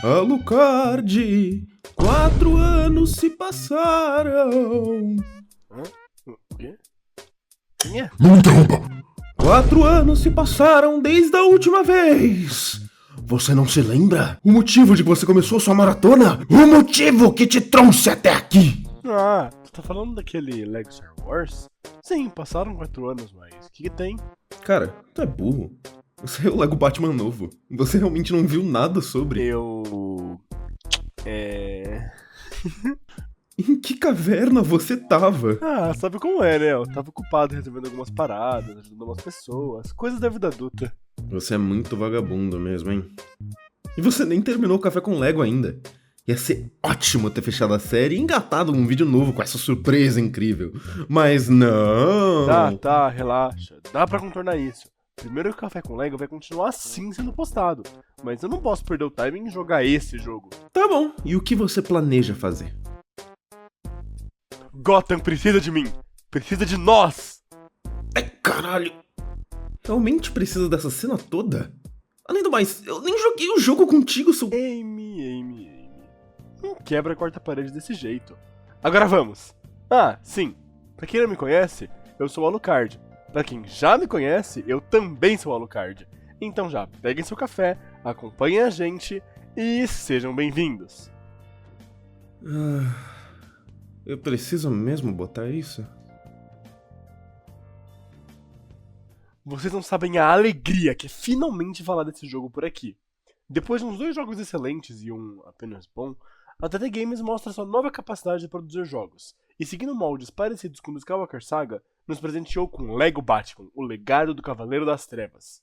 Alucard, 4 anos se passaram. Hã? O quê? Quem é? Não interrompa! 4 anos se passaram desde a última vez. Você não se lembra? O motivo de que você começou sua maratona? O motivo que te trouxe até aqui? Ah, tu tá falando daquele Lego Star Wars? Sim, passaram 4 anos, mas o que tem? Cara, tu é burro. Você é o Lego Batman novo. Você realmente não viu nada sobre. Em que caverna você tava? Ah, sabe como é, né? Eu tava ocupado resolvendo algumas paradas, ajudando umas pessoas, coisas da vida adulta. Você é muito vagabundo mesmo, hein? E você nem terminou o café com Lego ainda. Ia ser ótimo ter fechado a série e engatado um vídeo novo com essa surpresa incrível. Mas não! Tá, relaxa. Dá pra contornar isso. Primeiro que o Café com Lego vai continuar assim sendo postado. Mas eu não posso perder o timing e jogar esse jogo. Tá bom, e o que você planeja fazer? Gotham precisa de mim! Precisa de nós! Ai, caralho! Realmente precisa dessa cena toda? Além do mais, eu nem joguei o jogo contigo, seu... Amy. Não quebra a quarta parede desse jeito. Agora vamos! Ah, sim. Pra quem não me conhece, eu sou o Alucard. Pra quem já me conhece, eu também sou o Alucard. Então já peguem seu café, acompanhem a gente e sejam bem-vindos. Eu preciso mesmo botar isso? Vocês não sabem a alegria que é finalmente falar desse jogo por aqui. Depois de uns 2 jogos excelentes e um apenas bom, a TT Games mostra sua nova capacidade de produzir jogos, e seguindo moldes parecidos com o do Skywalker Saga, nos presenteou com Lego Batman, o legado do Cavaleiro das Trevas.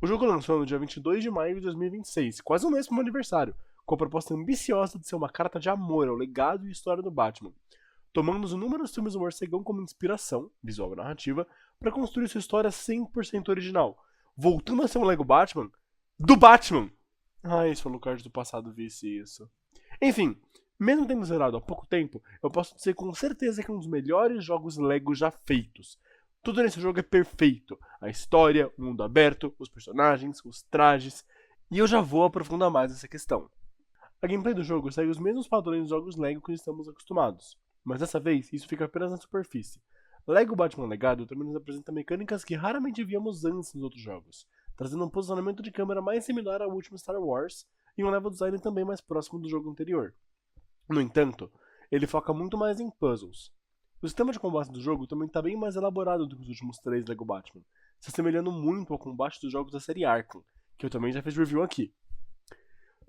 O jogo lançou no dia 22 de maio de 2026, quase um mês pro meu aniversário, com a proposta ambiciosa de ser uma carta de amor ao legado e história do Batman, tomando os inúmeros filmes do morcegão como inspiração, visual e narrativa, para construir sua história 100% original, voltando a ser um Lego Batman do Batman! Ai, se o Alucard do passado visse isso. Enfim, mesmo tendo zerado há pouco tempo, eu posso dizer com certeza que é um dos melhores jogos Lego já feitos. Tudo nesse jogo é perfeito. A história, o mundo aberto, os personagens, os trajes, e eu já vou aprofundar mais essa questão. A gameplay do jogo segue os mesmos padrões dos jogos Lego que estamos acostumados, mas dessa vez isso fica apenas na superfície. Lego Batman Legado também nos apresenta mecânicas que raramente víamos antes nos outros jogos, trazendo um posicionamento de câmera mais similar ao último Star Wars e um level design também mais próximo do jogo anterior. No entanto, ele foca muito mais em puzzles. O sistema de combate do jogo também está bem mais elaborado do que os últimos 3 Lego Batman, se assemelhando muito ao combate dos jogos da série Arkham, que eu também já fiz review aqui.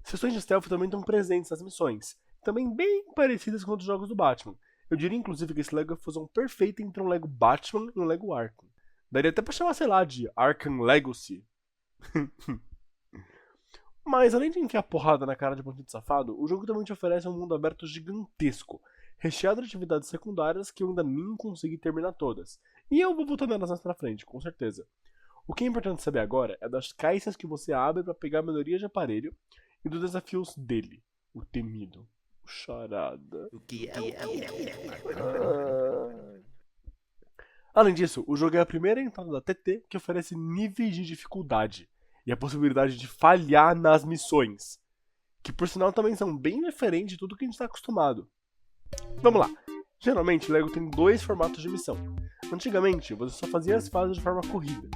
Sessões de stealth também estão presentes nas missões, também bem parecidas com outros jogos do Batman. Eu diria inclusive que esse Lego é a fusão perfeita entre um Lego Batman e um Lego Arkham. Daria até pra chamar, sei lá, de Arkham Legacy. Mas além de enfiar porrada na cara de bandido safado, o jogo também te oferece um mundo aberto gigantesco, recheado de atividades secundárias que eu ainda nem consegui terminar todas. E eu vou voltar nelas mais pra frente, com certeza. O que é importante saber agora é das caixas que você abre para pegar melhorias de aparelho e dos desafios dele, o temido, o charada. Além disso, o jogo é a primeira entrada da TT que oferece níveis de dificuldade e a possibilidade de falhar nas missões, que por sinal também são bem diferentes de tudo que a gente está acostumado. Vamos lá. Geralmente, Lego tem 2 formatos de missão. Antigamente, você só fazia as fases de forma corrida.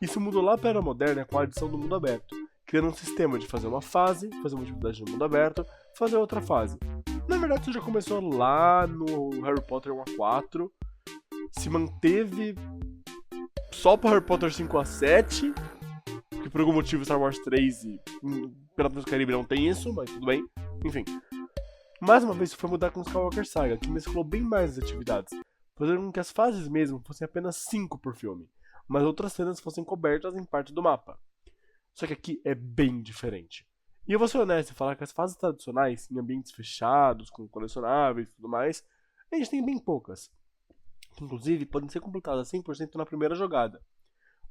Isso mudou lá para a era moderna com a adição do mundo aberto, criando um sistema de fazer uma fase, fazer uma atividade no mundo aberto, fazer outra fase. Na verdade, isso já começou lá no Harry Potter 1-4, se manteve só para Harry Potter 5-7, que por algum motivo Star Wars 3 e Piratas do Caribe não tem isso, mas tudo bem. Enfim. Mais uma vez isso foi mudar com Skywalker Saga, que mesclou bem mais as atividades, fazendo com que as fases mesmo fossem apenas 5 por filme, mas outras cenas fossem cobertas em parte do mapa. Só que aqui é bem diferente. E eu vou ser honesto e falar que as fases tradicionais, em ambientes fechados, com colecionáveis e tudo mais, a gente tem bem poucas. Que inclusive podem ser completadas 100% na primeira jogada.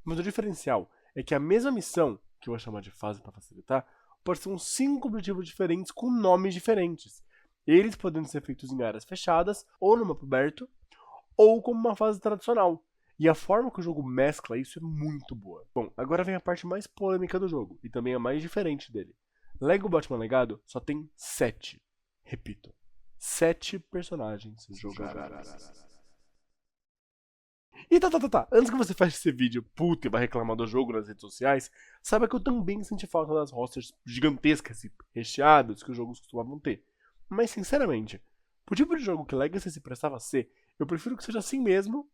Mas o diferencial é que a mesma missão, que eu vou chamar de fase para facilitar, pode ser uns 5 objetivos diferentes com nomes diferentes. Eles podendo ser feitos em áreas fechadas, ou no mapa aberto, ou como uma fase tradicional. E a forma que o jogo mescla isso é muito boa. Bom, agora vem a parte mais polêmica do jogo, e também a mais diferente dele. Lego Batman Legado só tem 7. Repito, 7 personagens jogáveis. E tá. Antes que você faça esse vídeo puto e vai reclamar do jogo nas redes sociais, saiba que eu também senti falta das rosters gigantescas e recheadas que os jogos costumavam ter. Mas, sinceramente, pro tipo de jogo que Legacy se prestava a ser, eu prefiro que seja assim mesmo,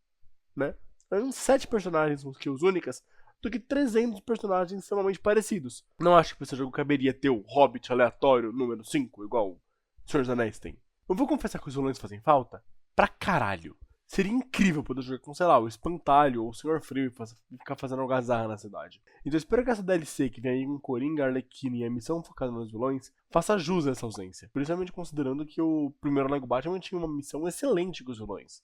né? Uns 7 personagens com skills únicas, do que 300 personagens extremamente parecidos. Não acho que esse jogo caberia ter o Hobbit aleatório número 5, igual o Senhor dos Anéis tem. Eu vou confessar que os vilões fazem falta? Pra caralho. Seria incrível poder jogar com, sei lá, o Espantalho ou o Senhor Frio e ficar fazendo algazarra na cidade. Então eu espero que essa DLC que vem aí com Coringa, Arlequina e a missão focada nos vilões faça jus a essa ausência. Principalmente considerando que o primeiro Lego Batman tinha uma missão excelente com os vilões.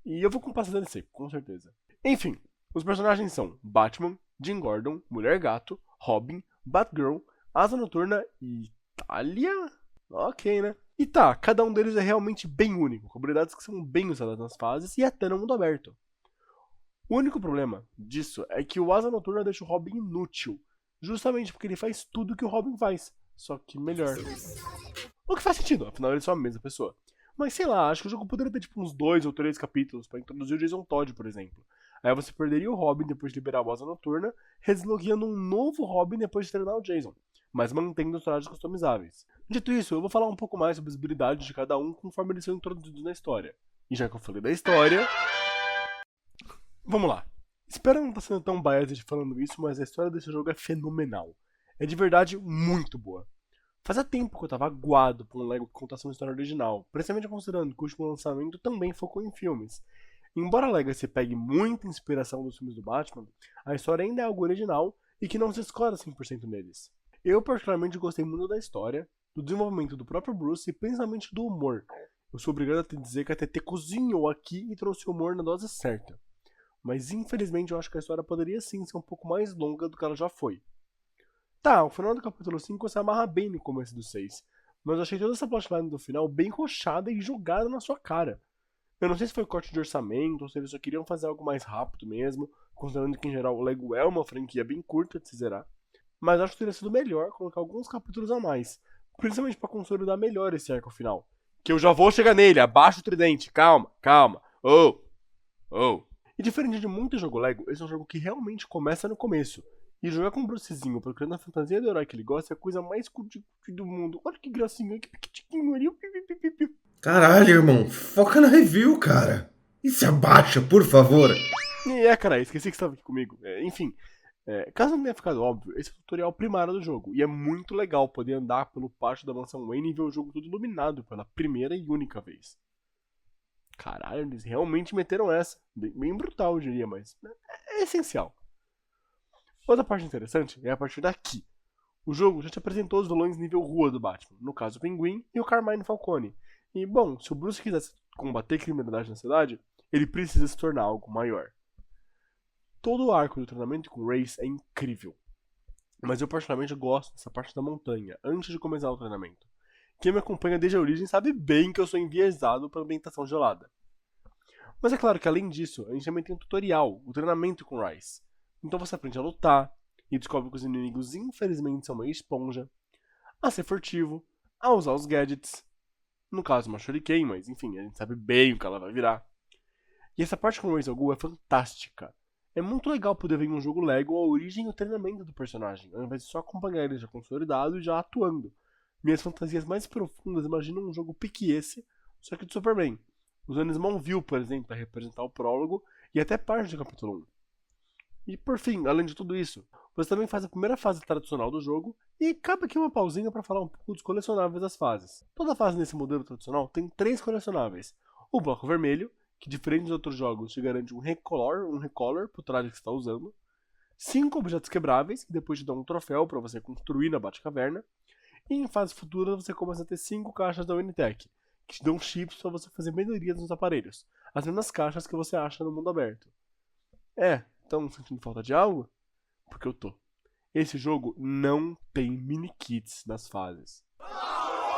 E eu vou comprar essa DLC, com certeza. Enfim, os personagens são Batman, Jim Gordon, Mulher Gato, Robin, Batgirl, Asa Noturna e Talia? Ok, né? E tá, cada um deles é realmente bem único, com habilidades que são bem usadas nas fases e até no mundo aberto. O único problema disso é que o Asa Noturna deixa o Robin inútil, justamente porque ele faz tudo que o Robin faz, só que melhor. O que faz sentido, afinal eles são a mesma pessoa. Mas sei lá, acho que o jogo poderia ter tipo uns 2 ou 3 capítulos pra introduzir o Jason Todd, por exemplo. Aí você perderia o Robin depois de liberar o Asa Noturna, desbloqueando um novo Robin depois de treinar o Jason, mas mantendo os trajes customizáveis. Dito isso, eu vou falar um pouco mais sobre as habilidades de cada um conforme eles são introduzidos na história. E já que eu falei da história... Vamos lá. Espero não estar sendo tão biased falando isso, mas a história desse jogo é fenomenal. É de verdade muito boa. Fazia tempo que eu tava aguado por um Lego que contasse uma história original, principalmente considerando que o último lançamento também focou em filmes. Embora a Legacy pegue muita inspiração dos filmes do Batman, a história ainda é algo original e que não se escora 100% neles. Eu particularmente gostei muito da história, do desenvolvimento do próprio Bruce e principalmente do humor. Eu sou obrigado a te dizer que a TT cozinhou aqui e trouxe o humor na dose certa. Mas infelizmente eu acho que a história poderia sim ser um pouco mais longa do que ela já foi. Tá, o final do capítulo 5 se amarra bem no começo do 6, mas eu achei toda essa plotline do final bem rochada e jogada na sua cara. Eu não sei se foi corte de orçamento ou se eles só queriam fazer algo mais rápido mesmo, considerando que em geral o Lego é uma franquia bem curta de se zerar. Mas acho que teria sido melhor colocar alguns capítulos a mais, principalmente pra consolidar melhor esse arco final. Que eu já vou chegar nele, abaixa o tridente, calma. E diferente de muito jogo Lego, esse é um jogo que realmente começa no começo. E jogar com o Brucezinho procurando a fantasia do herói que ele gosta é a coisa mais cutie do mundo. Olha que gracinha, que pequitinho ali. Caralho, irmão, foca na review, cara. E se abaixa, por favor. Cara, esqueci que você estava aqui comigo. Enfim, caso não tenha ficado óbvio, esse é o tutorial primário do jogo. E é muito legal poder andar pelo pátio da mansão Wayne e ver o jogo todo iluminado pela primeira e única vez. Caralho, eles realmente meteram essa. Bem brutal, eu diria, mas é essencial. Outra parte interessante é a partir daqui. O jogo já te apresentou os vilões nível rua do Batman, no caso o Pinguim e o Carmine Falcone. E, bom, se o Bruce quisesse combater criminalidade na cidade, ele precisa se tornar algo maior. Todo o arco do treinamento com o Race é incrível. Mas eu particularmente gosto dessa parte da montanha, antes de começar o treinamento. Quem me acompanha desde a origem sabe bem que eu sou enviesado pela ambientação gelada. Mas é claro que além disso, a gente também tem um tutorial, o treinamento com o Rice. Então você aprende a lutar, e descobre que os inimigos infelizmente são meio esponja, a ser furtivo, a usar os gadgets, no caso uma Shuriken, mas enfim, a gente sabe bem o que ela vai virar. E essa parte com o Ra's al Ghul é fantástica. É muito legal poder ver em um jogo Lego a origem e o treinamento do personagem, ao invés de só acompanhar ele já consolidado e já atuando. Minhas fantasias mais profundas imaginam um jogo pique esse, só que de Superman, usando Smallville, por exemplo, para representar o prólogo e até parte do capítulo 1. E por fim, além de tudo isso, você também faz a primeira fase tradicional do jogo e cabe aqui uma pausinha para falar um pouco dos colecionáveis das fases. Toda fase nesse modelo tradicional tem 3 colecionáveis. O bloco vermelho, que diferente dos outros jogos te garante um recolor pro traje que você está usando. 5 objetos quebráveis, que depois te dão um troféu para você construir na Batcaverna. E em fases futuras você começa a ter 5 caixas da Unitech, que te dão chips para você fazer melhorias nos aparelhos. As mesmas caixas que você acha no mundo aberto. Estão sentindo falta de algo? Porque eu tô. Esse jogo não tem mini-kits nas fases.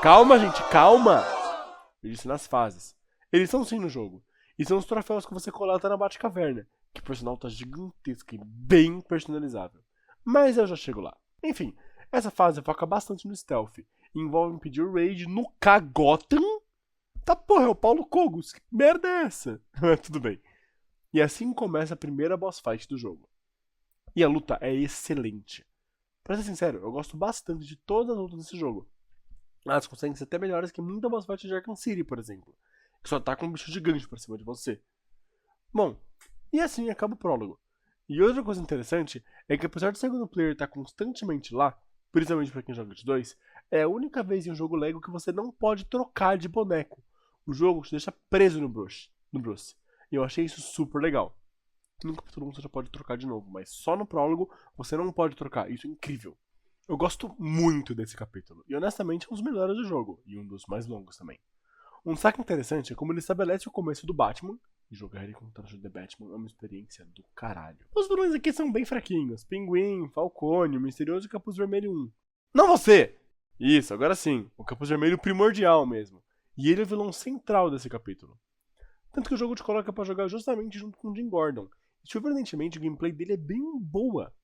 Calma, gente, calma! Eu disse nas fases. Eles estão sim no jogo. E são os troféus que você coleta na Batcaverna, que por sinal tá gigantesca e bem personalizável. Mas eu já chego lá. Enfim, Essa fase foca bastante no stealth, e envolve impedir o raid no Gotham. Tá porra, é o Paulo Cogos, que merda é essa? Tudo bem. E assim começa a primeira boss fight do jogo. E a luta é excelente. Pra ser sincero, eu gosto bastante de todas as lutas desse jogo. Elas conseguem ser até melhores que muita boss fight de Arkham City, por exemplo, que só tá com um bicho gigante pra cima de você. Bom, e assim acaba o prólogo. E outra coisa interessante é que apesar do segundo player estar constantemente lá, principalmente pra quem joga de 2, é a única vez em um jogo Lego que você não pode trocar de boneco. O jogo te deixa preso no Bruce. E eu achei isso super legal. No capítulo 1 você já pode trocar de novo, mas só no prólogo você não pode trocar. Isso é incrível. Eu gosto muito desse capítulo, e honestamente é um dos melhores do jogo, e um dos mais longos também. Um saque interessante é como ele estabelece o começo do Batman, e jogar ele contra o The Batman é uma experiência do caralho. Os vilões aqui são bem fraquinhos, Pinguim, Falcone, o Misterioso e Capuz Vermelho 1. Não você! Isso, agora sim, o Capuz Vermelho primordial mesmo. E ele é o vilão central desse capítulo. Tanto que o jogo te coloca pra jogar justamente junto com o Jim Gordon. E surpreendentemente, o gameplay dele é bem boa.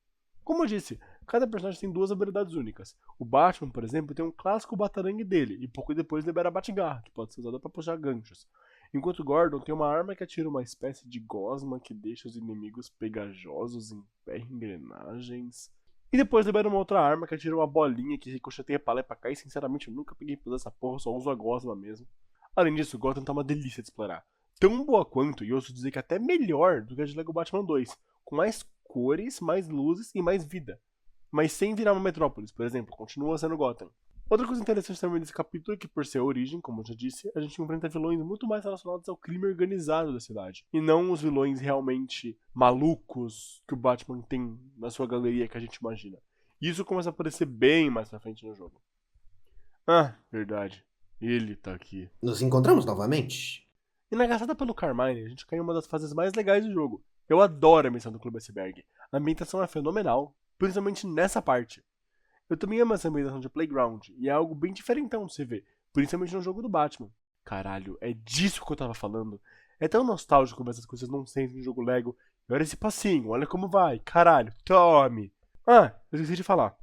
Como eu disse, cada personagem tem 2 habilidades únicas. O Batman, por exemplo, tem um clássico batarangue dele, e pouco depois libera a Batgarra, que pode ser usada para puxar ganchos. Enquanto o Gordon tem uma arma que atira uma espécie de gosma que deixa os inimigos pegajosos em pé em engrenagens. E depois libera uma outra arma que atira uma bolinha que ricocheteia pra lá e pra cá, e sinceramente eu nunca peguei pra usar essa porra, só uso a gosma mesmo. Além disso, o Gotham tá uma delícia de explorar. Tão boa quanto, e eu ouço dizer que até melhor do que a de Lego Batman 2, com mais cores, mais luzes e mais vida. Mas sem virar uma metrópolis, por exemplo, continua sendo Gotham. Outra coisa interessante também desse capítulo é que, por ser a origem, como eu já disse, a gente enfrenta vilões muito mais relacionados ao crime organizado da cidade. E não os vilões realmente malucos que o Batman tem na sua galeria que a gente imagina. E isso começa a aparecer bem mais pra frente no jogo. Ah, verdade. Ele tá aqui. Nos encontramos novamente? E na caçada pelo Carmine, a gente cai em uma das fases mais legais do jogo. Eu adoro a missão do Clube Iceberg. A ambientação é fenomenal, principalmente nessa parte. Eu também amo essa ambientação de Playground, e é algo bem diferentão de se ver, principalmente no jogo do Batman. Caralho, é disso que eu tava falando. É tão nostálgico ver essas coisas nonsense no jogo Lego. E olha esse passinho, olha como vai, caralho, tome! Ah, eu esqueci de falar.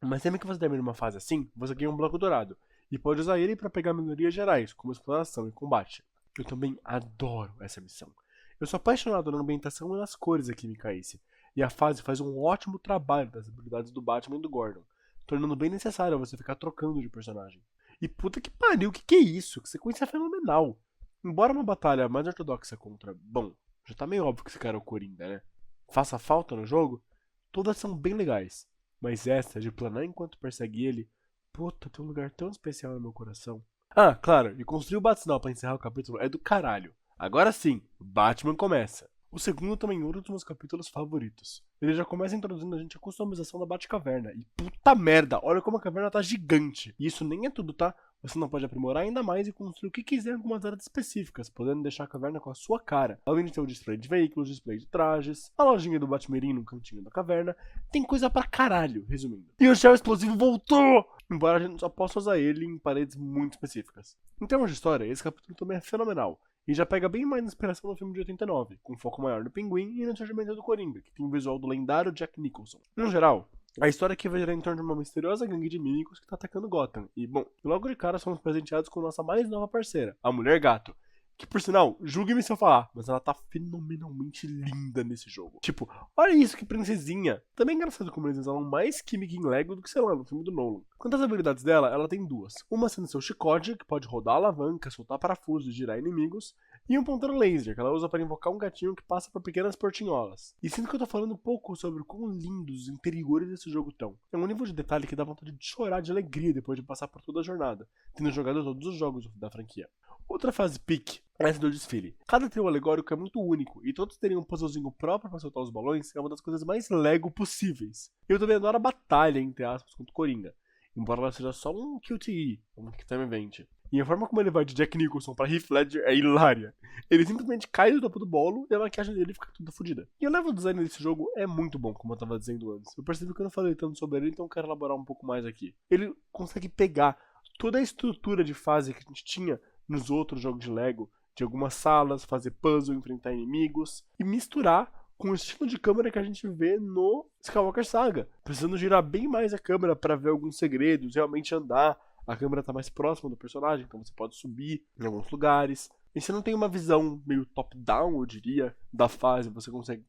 Mas sempre que você termina uma fase assim, você ganha um bloco dourado, e pode usar ele para pegar melhorias gerais, como exploração e combate. Eu também adoro essa missão. Eu sou apaixonado na ambientação e nas cores aqui em Mikaise, e a fase faz um ótimo trabalho das habilidades do Batman e do Gordon, tornando bem necessário você ficar trocando de personagem. E puta que pariu, que é isso? Que sequência fenomenal! Embora uma batalha mais ortodoxa contra, bom, já tá meio óbvio que esse cara é o Coringa, né? Faça falta no jogo, todas são bem legais, mas essa de planar enquanto persegue ele, puta, tem um lugar tão especial no meu coração. Ah, claro, e construir o Bat-Sinal pra encerrar o capítulo é do caralho. Agora sim, Batman começa. O segundo também é um dos meus capítulos favoritos. Ele já começa introduzindo a gente a customização da Batcaverna. E puta merda, olha como a caverna tá gigante. E isso nem é tudo, tá? Você não pode aprimorar ainda mais e construir o que quiser em algumas áreas específicas, podendo deixar a caverna com a sua cara. Além de ter o display de veículos, display de trajes, a lojinha do Batmirim no cantinho da caverna, tem coisa pra caralho, resumindo. E o gel explosivo voltou! Embora a gente só possa usar ele em paredes muito específicas. Em termos de história, esse capítulo também é fenomenal. E já pega bem mais inspiração no filme de 89, com foco maior no Pinguim e no surgimento do Coringa, que tem o visual do lendário Jack Nicholson. No geral, a história aqui vai girar em torno de uma misteriosa gangue de mímicos que tá atacando Gotham. E, bom, logo de cara somos presenteados com nossa mais nova parceira, a Mulher Gato. Que, por sinal, julgue-me se eu falar, mas ela tá fenomenalmente linda nesse jogo. Tipo, olha isso, que princesinha. Também é engraçado como eles usam mais química em Lego do que, sei lá, no filme do Nolan. Quanto às habilidades dela, ela tem 2. Uma sendo seu chicote, que pode rodar alavanca, soltar parafusos e girar inimigos. E um ponteiro laser, que ela usa para invocar um gatinho que passa por pequenas portinholas. E sinto que eu tô falando um pouco sobre o quão lindos os interiores desse jogo estão. É um nível de detalhe que dá vontade de chorar de alegria depois de passar por toda a jornada, tendo jogado todos os jogos da franquia. Outra fase pique é essa do desfile. Cada trio alegórico é muito único, e todos terem um puzzlezinho próprio para soltar os balões é uma das coisas mais Lego possíveis. Eu também adoro a batalha, entre aspas, contra o Coringa, embora ela seja só um QTE, um Quick Time Event. E a forma como ele vai de Jack Nicholson pra Heath Ledger é hilária. Ele simplesmente cai do topo do bolo e a maquiagem dele fica toda fodida. E o level design desse jogo é muito bom, como eu tava dizendo antes. Eu percebi que eu não falei tanto sobre ele, então eu quero elaborar um pouco mais aqui. Ele consegue pegar toda a estrutura de fase que a gente tinha nos outros jogos de Lego, de algumas salas, fazer puzzle, enfrentar inimigos, e misturar com o estilo de câmera que a gente vê no Skywalker Saga, precisando girar bem mais a câmera para ver alguns segredos, realmente andar. A câmera tá mais próxima do personagem, então você pode subir em alguns lugares. E você não tem uma visão meio top-down, eu diria, da fase, você consegue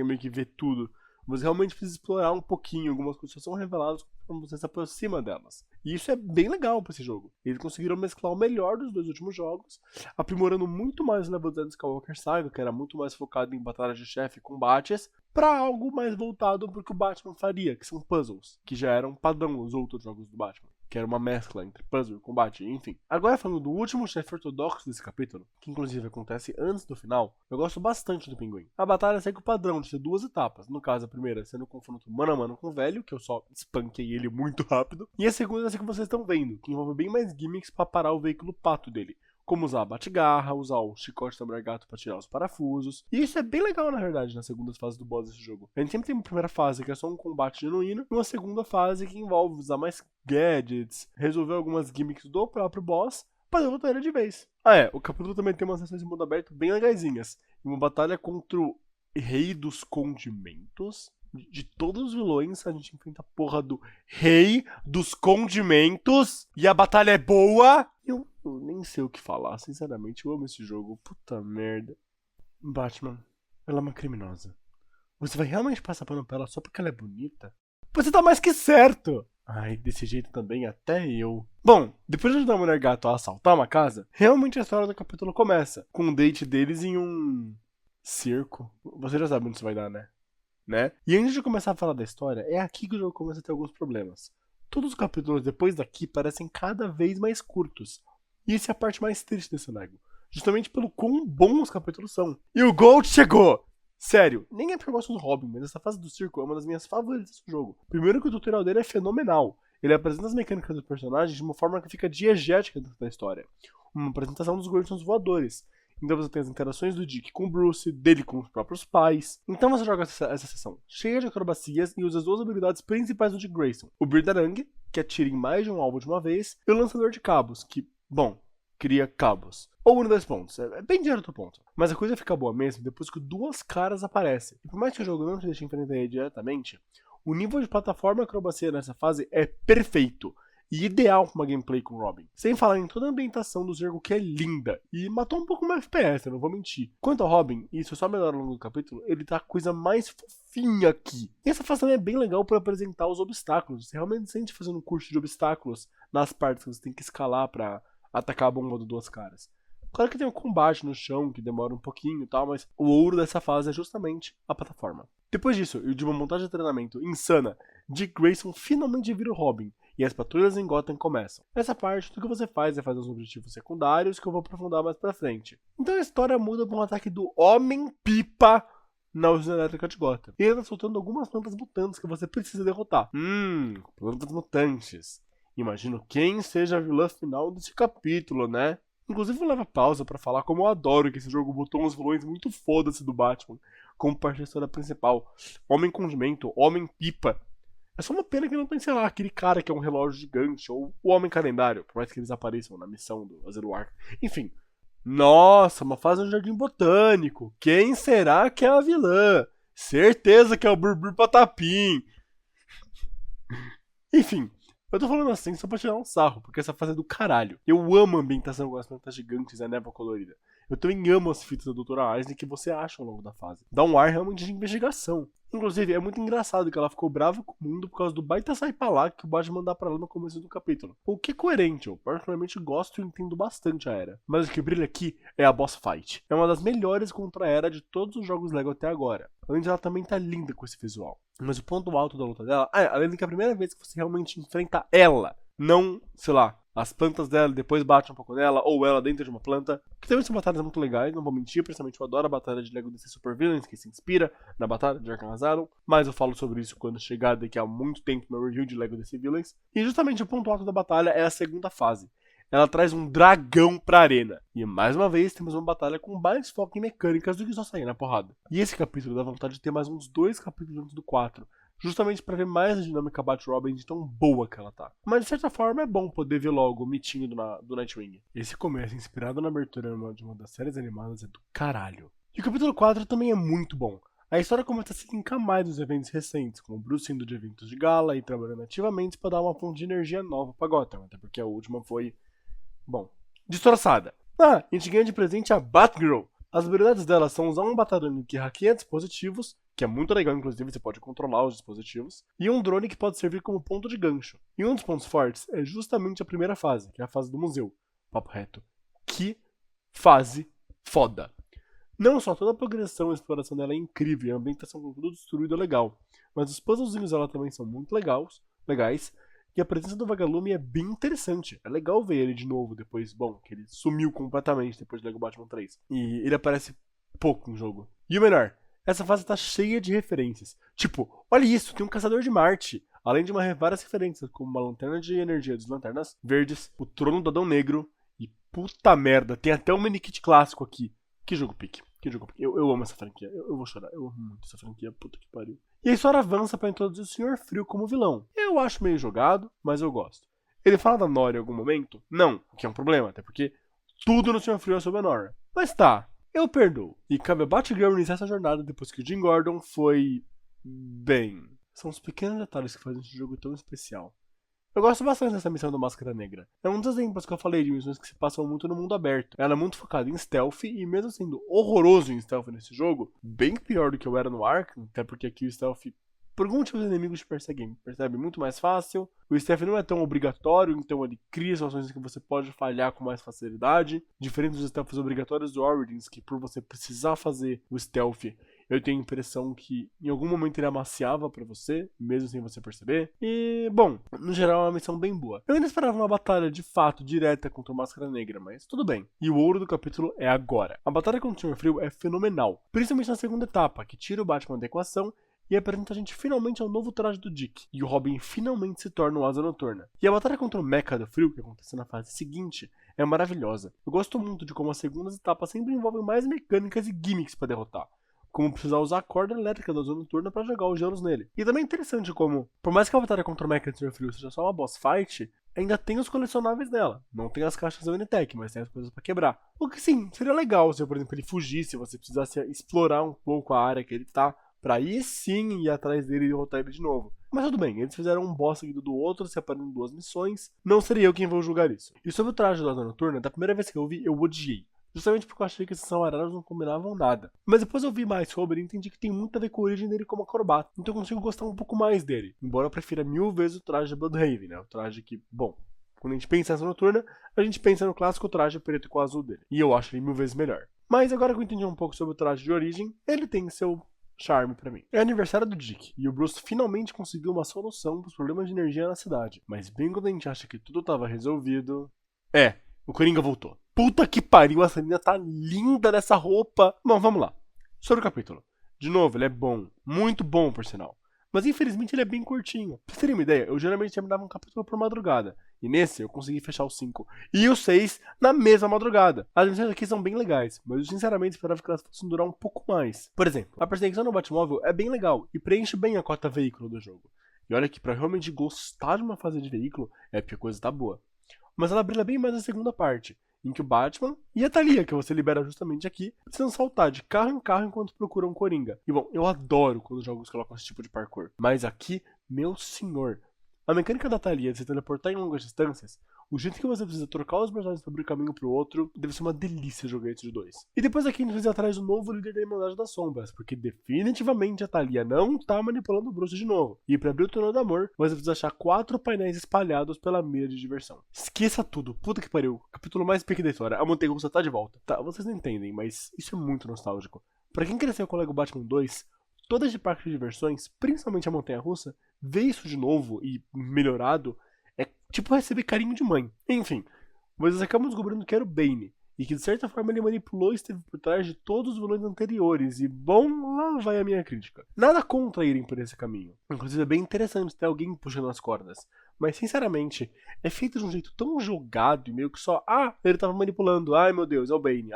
meio que ver tudo. Você realmente precisa explorar um pouquinho, algumas coisas só são reveladas quando você se aproxima delas. E isso é bem legal pra esse jogo. Eles conseguiram mesclar o melhor dos dois últimos jogos, aprimorando muito mais o level design do Skywalker Saga, que era muito mais focado em batalhas de chefe e combates, pra algo mais voltado pro que o Batman faria, que são puzzles, que já eram padrão nos outros jogos do Batman, que era uma mescla entre puzzle e combate, enfim. Agora falando do último chefe ortodoxo desse capítulo, que inclusive acontece antes do final, eu gosto bastante do Pinguim. A batalha segue o padrão de ter duas etapas, no caso a primeira sendo o confronto mano a mano com o velho, que eu só espanquei ele muito rápido, e a segunda é essa que vocês estão vendo, que envolve bem mais gimmicks pra parar o veículo pato dele. Como usar a bate-garra, usar o chicote samurai gato pra tirar os parafusos. E isso é bem legal, na verdade, nas segundas fases do boss desse jogo. A gente sempre tem uma primeira fase que é só um combate genuíno, e uma segunda fase que envolve usar mais gadgets, resolver algumas gimmicks do próprio boss, pra derrotar ele de vez. O capítulo também tem umas sessões de mundo aberto bem legaisinhas. E uma batalha contra o Rei dos Condimentos. De todos os vilões, a gente enfrenta a porra do Rei dos Condimentos. E a batalha é boa. Eu nem sei o que falar, sinceramente. Eu amo esse jogo. Puta merda. Batman, ela é uma criminosa. Você vai realmente passar pano pra ela só porque ela é bonita? Você tá mais que certo. Ai, desse jeito também até eu. Bom, depois de ajudar a mulher gato a assaltar uma casa, realmente a história do capítulo começa. Com um date deles em um circo. Você já sabe onde isso vai dar, né? E antes de começar a falar da história, é aqui que o jogo começa a ter alguns problemas. Todos os capítulos depois daqui parecem cada vez mais curtos. E essa é a parte mais triste desse Lego. Justamente pelo quão bons os capítulos são. E o Gold chegou! Sério, nem é porque eu gosto do Robin, mas essa fase do circo é uma das minhas favoritas do jogo. Primeiro que o tutorial dele é fenomenal. Ele apresenta as mecânicas do personagem de uma forma que fica diegética dentro da história. Uma apresentação dos Guardiões Voadores. Então você tem as interações do Dick com o Bruce, dele com os próprios pais. Então você joga essa sessão cheia de acrobacias e usa as duas habilidades principais do Dick Grayson. O Birdarang, que atira em mais de um alvo de uma vez, e o Lançador de Cabos, que, bom, cria cabos. Ou une dois pontos, é bem direto ao ponto. Mas a coisa fica boa mesmo depois que duas caras aparecem. E por mais que o jogo não te deixe enfrentar ele diretamente, o nível de plataforma e acrobacia nessa fase é perfeito. E ideal pra uma gameplay com Robin. Sem falar em toda a ambientação do jogo que é linda. E matou um pouco mais FPS, eu não vou mentir. Quanto ao Robin, e isso só melhora ao longo do capítulo, ele tá a coisa mais fofinha aqui. E essa fase também é bem legal pra apresentar os obstáculos. Você realmente sente fazendo um curso de obstáculos nas partes que você tem que escalar pra atacar a bomba do duas caras. Claro que tem um combate no chão que demora um pouquinho e tal, mas o ouro dessa fase é justamente a plataforma. Depois disso, e de uma montagem de treinamento insana, Dick Grayson finalmente vira o Robin. E as patrulhas em Gotham começam. Nessa parte, tudo que você faz é fazer os objetivos secundários que eu vou aprofundar mais pra frente. Então a história muda para um ataque do Homem-Pipa na usina elétrica de Gotham. E ele tá soltando algumas plantas mutantes que você precisa derrotar. Plantas mutantes. Imagino quem seja a vilã final desse capítulo, né? Inclusive eu levo pausa pra falar como eu adoro que esse jogo botou uns vilões muito foda-se do Batman como parte da história principal. Homem-Condimento, Homem-Pipa. É só uma pena que não tem, sei lá, aquele cara que é um relógio gigante, ou o Homem-Calendário, por mais que eles apareçam na missão do Zero Arc. Enfim. Nossa, uma fase no Jardim Botânico. Quem será que é a vilã? Certeza que é o Burbur Patapim. Enfim, eu tô falando assim só pra tirar um sarro, porque essa fase é do caralho. Eu amo a ambientação com as plantas gigantes e a névoa colorida. Eu também amo as fitas da Doutora Eisner que você acha ao longo da fase. Dá um ar realmente de investigação. Inclusive, é muito engraçado que ela ficou brava com o mundo por causa do baita saipalá que o Batman dá pra ela no começo do capítulo. O que é coerente, eu particularmente gosto e entendo bastante a Era. Mas o que brilha aqui é a boss fight. É uma das melhores contra a Era de todos os jogos Lego até agora. Além de ela também tá linda com esse visual. Mas o ponto alto da luta dela além de que é a primeira vez que você realmente enfrenta ela, não, sei lá, as plantas dela, depois bate um pouco nela, ou ela dentro de uma planta. Que também são batalhas muito legais, não vou mentir, principalmente eu adoro a batalha de Lego DC Super Villains, que se inspira na batalha de Arkham Asylum, mas eu falo sobre isso quando chegar daqui a muito tempo no review de Lego DC Villains. E justamente o ponto alto da batalha é a segunda fase. Ela traz um dragão pra arena. E mais uma vez temos uma batalha com mais foco em mecânicas do que só sair na porrada. E esse capítulo dá vontade de ter mais uns 2 capítulos antes do 4. Justamente pra ver mais a dinâmica Bat-Robin de tão boa que ela tá. Mas de certa forma é bom poder ver logo o mitinho do Nightwing. Esse começo, inspirado na abertura de uma das séries animadas, é do caralho. E o capítulo 4 também é muito bom. A história começa a se linkar mais nos eventos recentes, com o Bruce indo de eventos de gala e trabalhando ativamente para dar uma fonte de energia nova para Gotham, até porque a última foi, bom, destroçada. A gente ganha de presente a Batgirl. As habilidades dela são usar um batarang que hackeia dispositivos, que é muito legal, inclusive, você pode controlar os dispositivos, e um drone que pode servir como ponto de gancho. E um dos pontos fortes é justamente a primeira fase, que é a fase do museu. Papo reto. Que fase foda! Não só toda a progressão e a exploração dela é incrível, e a ambientação com tudo destruído é legal, mas os puzzlezinhos dela também são muito legais, e a presença do Vagalume é bem interessante. É legal ver ele de novo depois, bom, que ele sumiu completamente depois de Lego Batman 3. E ele aparece pouco no jogo. E o melhor, essa fase tá cheia de referências. Tipo, olha isso, tem um Caçador de Marte. Além de várias referências, como uma lanterna de energia dos Lanternas Verdes, o Trono do Adão Negro, e puta merda, tem até um mini-kit clássico aqui. Que jogo pique. Eu amo essa franquia. Eu vou chorar. Eu amo muito essa franquia. Puta que pariu. E a história avança pra introduzir o Senhor Frio como vilão. Eu acho meio jogado, mas eu gosto. Ele fala da Nora em algum momento? Não, o que é um problema, até porque tudo no Senhor Frio é sobre a Nora. Mas tá, eu perdoo. E cabe a Batgirl iniciar essa jornada depois que o Jim Gordon foi... bem... São os pequenos detalhes que fazem esse jogo tão especial. Eu gosto bastante dessa missão do Máscara Negra. É um dos exemplos que eu falei de missões que se passam muito no mundo aberto. Ela é muito focada em stealth e mesmo sendo horroroso em stealth nesse jogo, bem pior do que eu era no Arkham, até porque aqui o stealth, por algum motivo os inimigos te percebem muito mais fácil. O stealth não é tão obrigatório, então ele cria situações em que você pode falhar com mais facilidade. Diferente dos stealths obrigatórios do Origins, que por você precisar fazer o stealth, eu tenho a impressão que em algum momento ele amaciava pra você, mesmo sem você perceber. E, bom, no geral é uma missão bem boa. Eu ainda esperava uma batalha de fato direta contra o Máscara Negra, mas tudo bem. E o ouro do capítulo é agora. A batalha contra o Senhor Frio é fenomenal, principalmente na segunda etapa, que tira o Batman da equação e apresenta a gente finalmente ao novo traje do Dick, e o Robin finalmente se torna o Asa Noturna. E a batalha contra o Mecha do Frio, que acontece na fase seguinte, é maravilhosa. Eu gosto muito de como as segundas etapas sempre envolvem mais mecânicas e gimmicks para derrotar, como precisar usar a corda elétrica da Asa Noturna para jogar os gelos nele. E também é interessante como, por mais que a batalha contra o Mecha do Senhor Frio seja só uma boss fight, ainda tem os colecionáveis dela. Não tem as caixas da Unitech, mas tem as coisas pra quebrar. O que sim, seria legal se, por exemplo, ele fugisse, você precisasse explorar um pouco a área que ele tá, pra aí sim ir atrás dele e derrotar ele de novo. Mas tudo bem, eles fizeram um boss seguido do outro, separando em 2 missões. Não seria eu quem vou julgar isso. E sobre o traje da Asa Noturna, da primeira vez que eu vi, eu odiei. Justamente porque eu achei que esses Samaranas não combinavam nada. Mas depois eu vi mais sobre e entendi que tem muito a ver com a origem dele como acrobata. Então eu consigo gostar um pouco mais dele. Embora eu prefira 1000 vezes o traje de Bloodhaven, né? O traje que, bom, quando a gente pensa em Asa Noturna, a gente pensa no clássico traje preto com azul dele. E eu acho ele 1000 vezes melhor. Mas agora que eu entendi um pouco sobre o traje de origem, ele tem seu charme pra mim. É aniversário do Dick, e o Bruce finalmente conseguiu uma solução pros problemas de energia na cidade. Mas bem quando a gente acha que tudo tava resolvido... o Coringa voltou. Puta que pariu, essa menina tá linda nessa roupa. Bom, vamos lá. Sobre o capítulo. De novo, ele é bom. Muito bom, por sinal. Mas infelizmente ele é bem curtinho. Pra vocês terem uma ideia, eu geralmente terminava um capítulo por madrugada. E nesse eu consegui fechar os 5 e os 6 na mesma madrugada. As missões aqui são bem legais, mas eu sinceramente esperava que elas fossem durar um pouco mais. Por exemplo, a perseguição no Batmóvel é bem legal e preenche bem a cota veículo do jogo. E olha que pra realmente gostar de uma fase de veículo, é porque a coisa tá boa. Mas ela brilha bem mais na segunda parte, em que o Batman e a Thalia, que você libera justamente aqui, precisam saltar de carro em carro enquanto procuram um Coringa. E bom, eu adoro quando os jogos colocam esse tipo de parkour. Mas aqui, meu senhor, a mecânica da Thalia de se teleportar em longas distâncias, o jeito que você precisa trocar os personagens para abrir caminho pro outro, deve ser uma delícia jogar entre os dois. E depois aqui a gente precisa ir atrás do novo líder da Irmandade das Sombras, porque definitivamente a Thalia não tá manipulando o Bruce de novo. E para abrir o túnel do amor, você precisa achar 4 painéis espalhados pela mira de diversão. Esqueça tudo, puta que pariu. Capítulo mais pique da história, a montanha-russa tá de volta. Tá, vocês não entendem, mas isso é muito nostálgico. Pra quem cresceu com o Lego Batman 2, todas de parque de diversões, principalmente a montanha-russa, ver isso de novo e melhorado é tipo receber carinho de mãe. Enfim, vocês acabam descobrindo que era o Bane, e que de certa forma ele manipulou e esteve por trás de todos os vilões anteriores, e bom, lá vai a minha crítica. Nada contra irem por esse caminho, inclusive é bem interessante ter alguém puxando as cordas, mas sinceramente, é feito de um jeito tão jogado e meio que só, ele tava manipulando, ai meu Deus, é o Bane,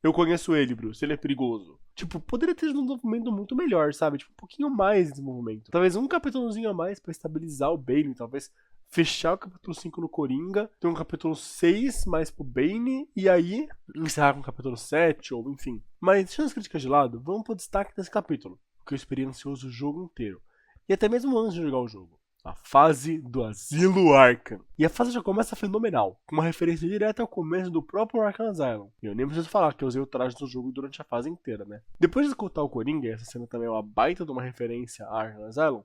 eu conheço ele, Bruce, ele é perigoso. Tipo, poderia ter um desenvolvimento muito melhor, sabe? Tipo, um pouquinho mais de desenvolvimento. Talvez um capítulozinho a mais pra estabilizar o Bane, talvez fechar o capítulo 5 no Coringa, ter um capítulo 6 mais pro Bane, e aí encerrar com o capítulo 7, ou enfim. Mas deixando as críticas de lado, vamos pro destaque desse capítulo, que eu esperei ansioso o jogo inteiro. E até mesmo antes de jogar o jogo. A fase do Asilo Arkham. E a fase já começa fenomenal, com uma referência direta ao começo do próprio Arkham Asylum. E eu nem preciso falar que eu usei o traje do jogo durante a fase inteira, né? Depois de escutar o Coringa, e essa cena também é uma baita de uma referência a Arkham Asylum,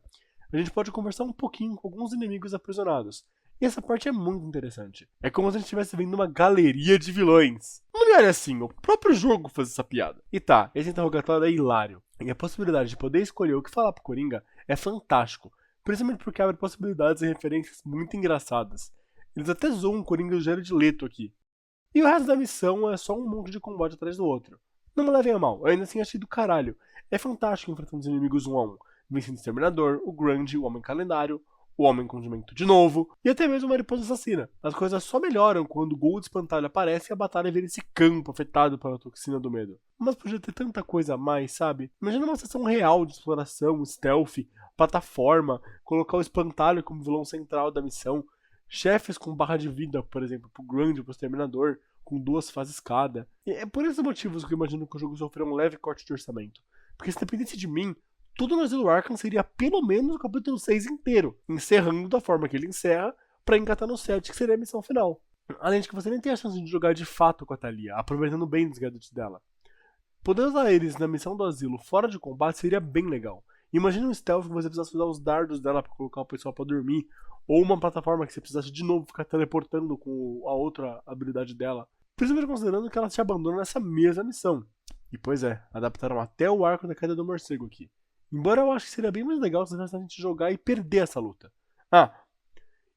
a gente pode conversar um pouquinho com alguns inimigos aprisionados. E essa parte é muito interessante. É como se a gente estivesse vendo uma galeria de vilões. Não me olha assim, o próprio jogo faz essa piada. E tá, esse interrogatório é hilário. E a possibilidade de poder escolher o que falar pro Coringa é fantástico. Principalmente porque abre possibilidades e referências muito engraçadas. Eles até zoam o Coringa do Jared Leto aqui. E o resto da missão é só um monte de combate atrás do outro. Não me levem a mal, eu ainda assim achei do caralho. É fantástico enfrentando os inimigos 1 a 1. Vencendo o Exterminador, o Grande, o Homem Calendário, o Homem Condimento de novo, e até mesmo o Mariposa Assassina. As coisas só melhoram quando o Gold Espantalho aparece e a batalha vira esse campo afetado pela toxina do medo. Mas podia ter tanta coisa a mais, sabe? Imagina uma sessão real de exploração, stealth, plataforma, colocar o Espantalho como vilão central da missão, chefes com barra de vida, por exemplo, pro Grande e pro Exterminador, com 2 fases cada. E é por esses motivos que eu imagino que o jogo sofreu um leve corte de orçamento. Porque se dependesse de mim, tudo no Asilo Arkham seria pelo menos o capítulo 6 inteiro, encerrando da forma que ele encerra, pra engatar no 7, que seria a missão final. Além de que você nem tem a chance de jogar de fato com a Thalia, aproveitando bem os gadgets dela. Poder usar eles na missão do asilo fora de combate seria bem legal. Imagina um stealth que você precisasse usar os dardos dela pra colocar o pessoal pra dormir, ou uma plataforma que você precisasse de novo ficar teleportando com a outra habilidade dela. Principalmente considerando que ela te abandona nessa mesma missão. E pois é, adaptaram até o arco da queda do morcego aqui. Embora eu acho que seria bem mais legal se a gente jogar e perder essa luta. Ah,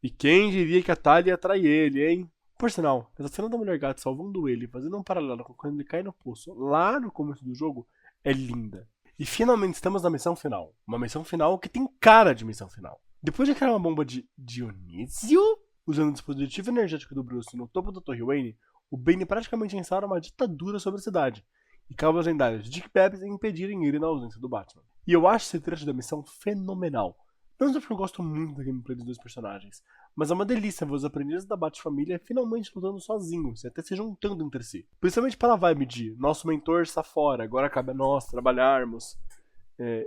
e quem diria que a Thalia atrai ele, hein? Por sinal, essa cena da mulher gato salvando ele, fazendo um paralelo com quando ele cai no poço lá no começo do jogo, é linda. E finalmente estamos na missão final. Uma missão final que tem cara de missão final. Depois de criar uma bomba de Dionísio, usando o dispositivo energético do Bruce no topo da Torre Wayne, o Bane praticamente instaura uma ditadura sobre a cidade. E cabe aos lendários Dick Babs impedirem ele na ausência do Batman. E eu acho esse trecho da missão fenomenal. Não só porque eu gosto muito da gameplay dos dois personagens, mas é uma delícia ver os aprendizes da Bat-família finalmente lutando sozinhos e até se juntando entre si. Principalmente pela vibe de nosso mentor está fora, agora cabe a nós trabalharmos.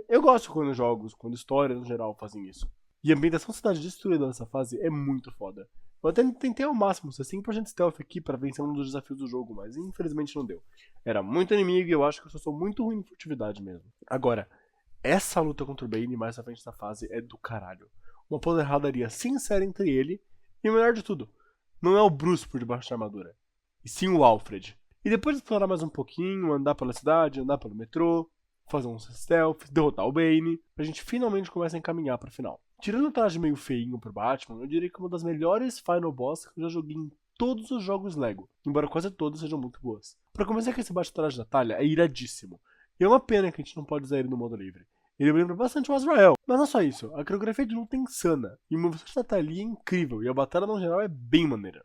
Eu gosto quando jogos, quando histórias no geral fazem isso. E a ambientação da cidade destruída nessa fase é muito foda. Eu até tentei ao máximo ser 100% stealth aqui pra vencer um dos desafios do jogo, mas infelizmente não deu. Era muito inimigo e eu acho que eu só sou muito ruim em furtividade mesmo. Agora, essa luta contra o Bane mais à frente da fase é do caralho. Uma porradaria sincera entre ele e o melhor de tudo, não é o Bruce por debaixo da armadura, e sim o Alfred. E depois de explorar mais um pouquinho, andar pela cidade, andar pelo metrô, fazer um stealth, derrotar o Bane, a gente finalmente começa a encaminhar pro final. Tirando o traje meio feinho pro Batman, eu diria que é uma das melhores Final Boss que eu já joguei em todos os jogos LEGO, embora quase todas sejam muito boas. Pra começar, que esse bate-traje da Thalia é iradíssimo, e é uma pena que a gente não pode usar ele no modo livre. Ele lembra bastante o Azrael, mas não só isso, a coreografia de luta é insana, e o movimento da Thalia é incrível, e a batalha no geral é bem maneira.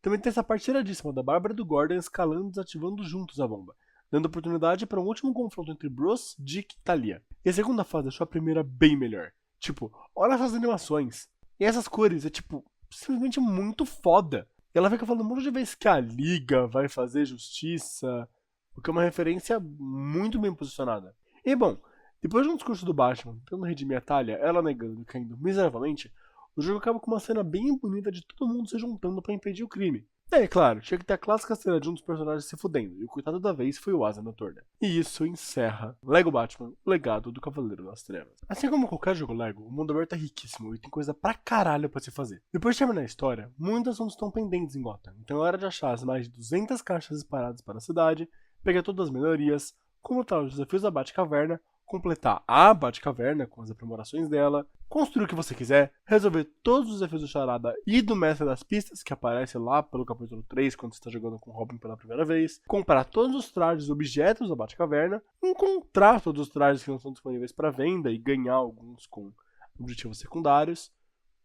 Também tem essa parte iradíssima da Bárbara e do Gordon escalando e desativando juntos a bomba, dando oportunidade para um último confronto entre Bruce, Dick e Thalia. E a segunda fase achou a primeira bem melhor. Tipo, olha essas animações. E essas cores, é tipo, simplesmente muito foda. E ela fica falando um monte de vezes que a Liga vai fazer justiça, o que é uma referência muito bem posicionada. E bom, depois de um discurso do Batman tentando redimir a Thalia, ela negando e caindo miseravelmente, o jogo acaba com uma cena bem bonita de todo mundo se juntando para impedir o crime. É claro, tinha que ter a clássica cena de um dos personagens se fudendo, e o coitado da vez foi o Asa Noturna. E isso encerra Lego Batman, o legado do Cavaleiro das Trevas. Assim como qualquer jogo Lego, o mundo aberto é riquíssimo e tem coisa pra caralho pra se fazer. Depois de terminar a história, muitas assuntos estão pendentes em Gotham, então é hora de achar as mais de 200 caixas espalhadas para a cidade, pegar todas as melhorias, completar os desafios da Batcaverna, completar a Batcaverna com as aprimorações dela, construir o que você quiser, resolver todos os desafios do Charada e do Mestre das Pistas, que aparece lá pelo capítulo 3 quando você está jogando com o Robin pela primeira vez, comprar todos os trajes e objetos da Batcaverna, encontrar todos os trajes que não são disponíveis para venda e ganhar alguns com objetivos secundários.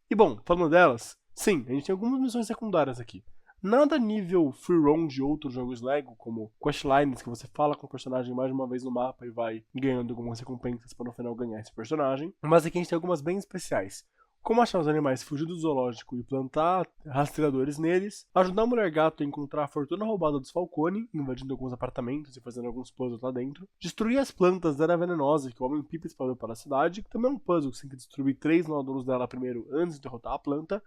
E bom, falando delas, sim, a gente tem algumas missões secundárias aqui. Nada nível free roam de outros jogos Lego, como questlines, que você fala com o personagem mais de uma vez no mapa e vai ganhando algumas recompensas para no final ganhar esse personagem. Mas aqui a gente tem algumas bem especiais, como achar os animais, fugir do zoológico e plantar rastreadores neles, ajudar a mulher gato a encontrar a fortuna roubada dos Falcone, invadindo alguns apartamentos e fazendo alguns puzzles lá dentro, destruir as plantas da era venenosa que o Homem-Pipa espalhou pela cidade, que também é um puzzle que você tem que destruir 3 nódulos dela primeiro antes de derrotar a planta.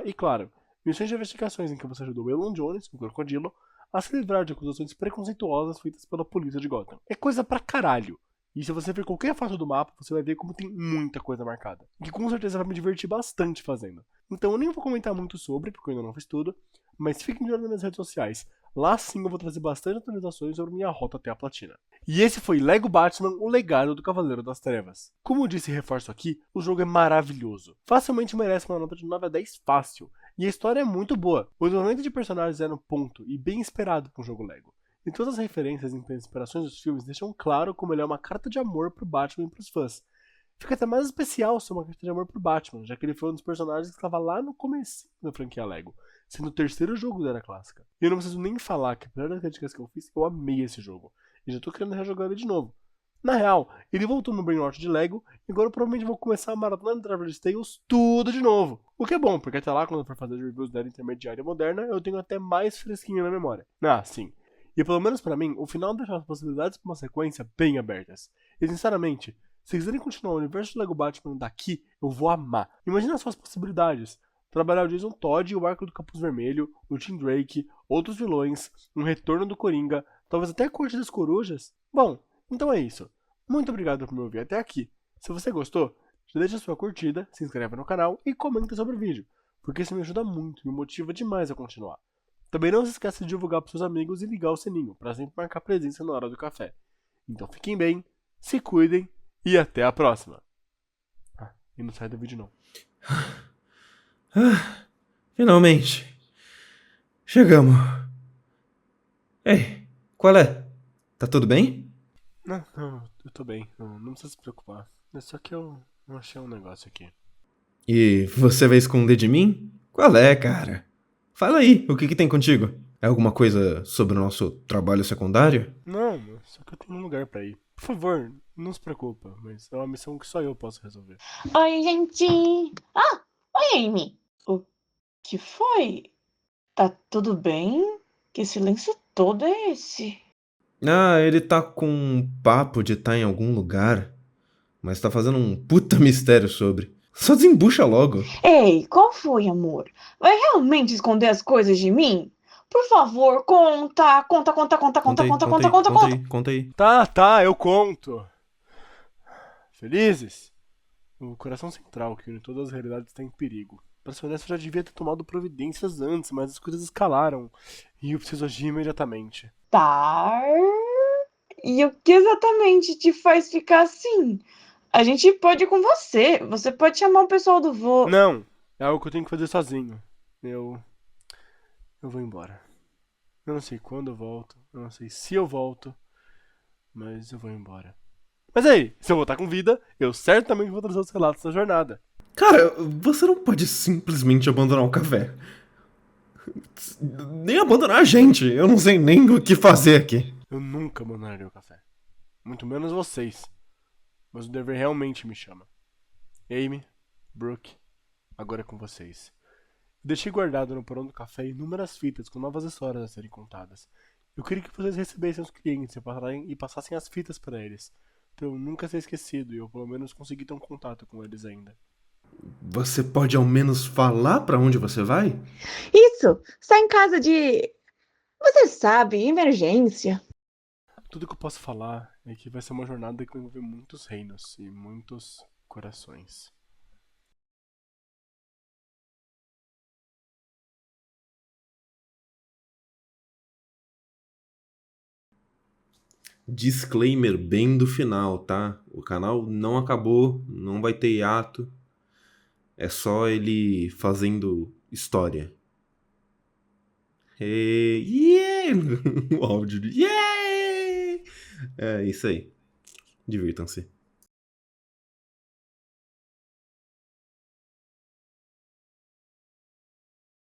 E claro, missões de investigações em que você ajudou o Elon Jones, o crocodilo, a se livrar de acusações preconceituosas feitas pela polícia de Gotham. É coisa pra caralho. E se você ver qualquer foto do mapa, você vai ver como tem muita coisa marcada. Que com certeza vai me divertir bastante fazendo. Então eu nem vou comentar muito sobre, porque eu ainda não fiz tudo, mas fiquem de olho nas minhas redes sociais. Lá sim eu vou trazer bastante atualizações sobre minha rota até a platina. E esse foi Lego Batman, o legado do Cavaleiro das Trevas. Como eu disse e reforço aqui, o jogo é maravilhoso. Facilmente merece uma nota de 9 a 10 fácil. E a história é muito boa. O desenvolvimento de personagens é no ponto e bem esperado para um jogo Lego. E todas as referências e inspirações dos filmes deixam claro como ele é uma carta de amor pro Batman e pros fãs. Fica até mais especial ser uma carta de amor pro Batman, já que ele foi um dos personagens que estava lá no começo da franquia Lego, sendo o terceiro jogo da era clássica. E eu não preciso nem falar que, apesar das críticas que eu fiz, eu amei esse jogo. E já tô querendo rejogar ele de novo. Na real, ele voltou no Brainrot de Lego, e agora eu provavelmente vou começar a maratona de Traveler's Tales tudo de novo. O que é bom, porque até lá, quando eu for fazer reviews da era intermediária moderna, eu tenho até mais fresquinho na memória. Sim. E pelo menos pra mim, o final deixa as possibilidades pra uma sequência bem abertas. E sinceramente, se quiserem continuar o universo do Lego Batman daqui, eu vou amar. Imagina só as possibilidades. Trabalhar o Jason Todd e o arco do Capuz Vermelho, o Tim Drake, outros vilões, um retorno do Coringa, talvez até a Corte das Corujas. Bom, então é isso. Muito obrigado por me ouvir até aqui. Se você gostou, já deixa sua curtida, se inscreve no canal e comenta sobre o vídeo, porque isso me ajuda muito e me motiva demais a continuar. Também não se esqueça de divulgar para seus amigos e ligar o sininho, para sempre marcar presença na hora do café. Então fiquem bem, se cuidem e até a próxima. E não sai do vídeo não. Finalmente. Chegamos. Ei, qual é? Tá tudo bem? Não, eu tô bem, não precisa se preocupar. É só que eu achei um negócio aqui. E você vai esconder de mim? Qual é, cara? Fala aí, o que tem contigo? É alguma coisa sobre o nosso trabalho secundário? Não, só que eu tenho um lugar pra ir. Por favor, não se preocupa, mas é uma missão que só eu posso resolver. Oi, gente! Oi, Amy! O que foi? Tá tudo bem? Que silêncio todo é esse? Ele tá com um papo de estar em algum lugar, mas tá fazendo um puta mistério sobre. Só desembucha logo. Ei, qual foi, amor? Vai realmente esconder as coisas de mim? Por favor, conta! Conta! Conta aí. Tá, eu conto. Felizes? O coração central que une todas as realidades está em perigo. Pra ser honesto, eu já devia ter tomado providências antes, mas as coisas escalaram. E eu preciso agir imediatamente. Tá. E o que exatamente te faz ficar assim? A gente pode ir com você. Você pode chamar o pessoal do voo. Não, é algo que eu tenho que fazer sozinho. Eu vou embora. Eu não sei quando eu volto, eu não sei se eu volto, mas eu vou embora. Mas aí, se eu voltar com vida, eu certamente vou trazer os relatos da jornada. Cara, você não pode simplesmente abandonar o café. Nem abandonar a gente. Eu não sei nem o que fazer aqui. Eu nunca abandonaria o café. Muito menos vocês. Mas o dever realmente me chama. Amy, Brooke, agora é com vocês. Deixei guardado no porão do café inúmeras fitas com novas histórias a serem contadas. Eu queria que vocês recebessem os clientes e passassem as fitas para eles, pra eu nunca ser esquecido e eu pelo menos conseguir ter um contato com eles ainda. Você pode ao menos falar pra onde você vai? Isso! Está em casa de. Você sabe, emergência. Tudo que eu posso falar é que vai ser uma jornada que vai envolver muitos reinos e muitos corações. Disclaimer bem do final, tá? O canal não acabou, não vai ter hiato. É só ele fazendo história. O áudio de yeah! É isso aí. Divirtam-se.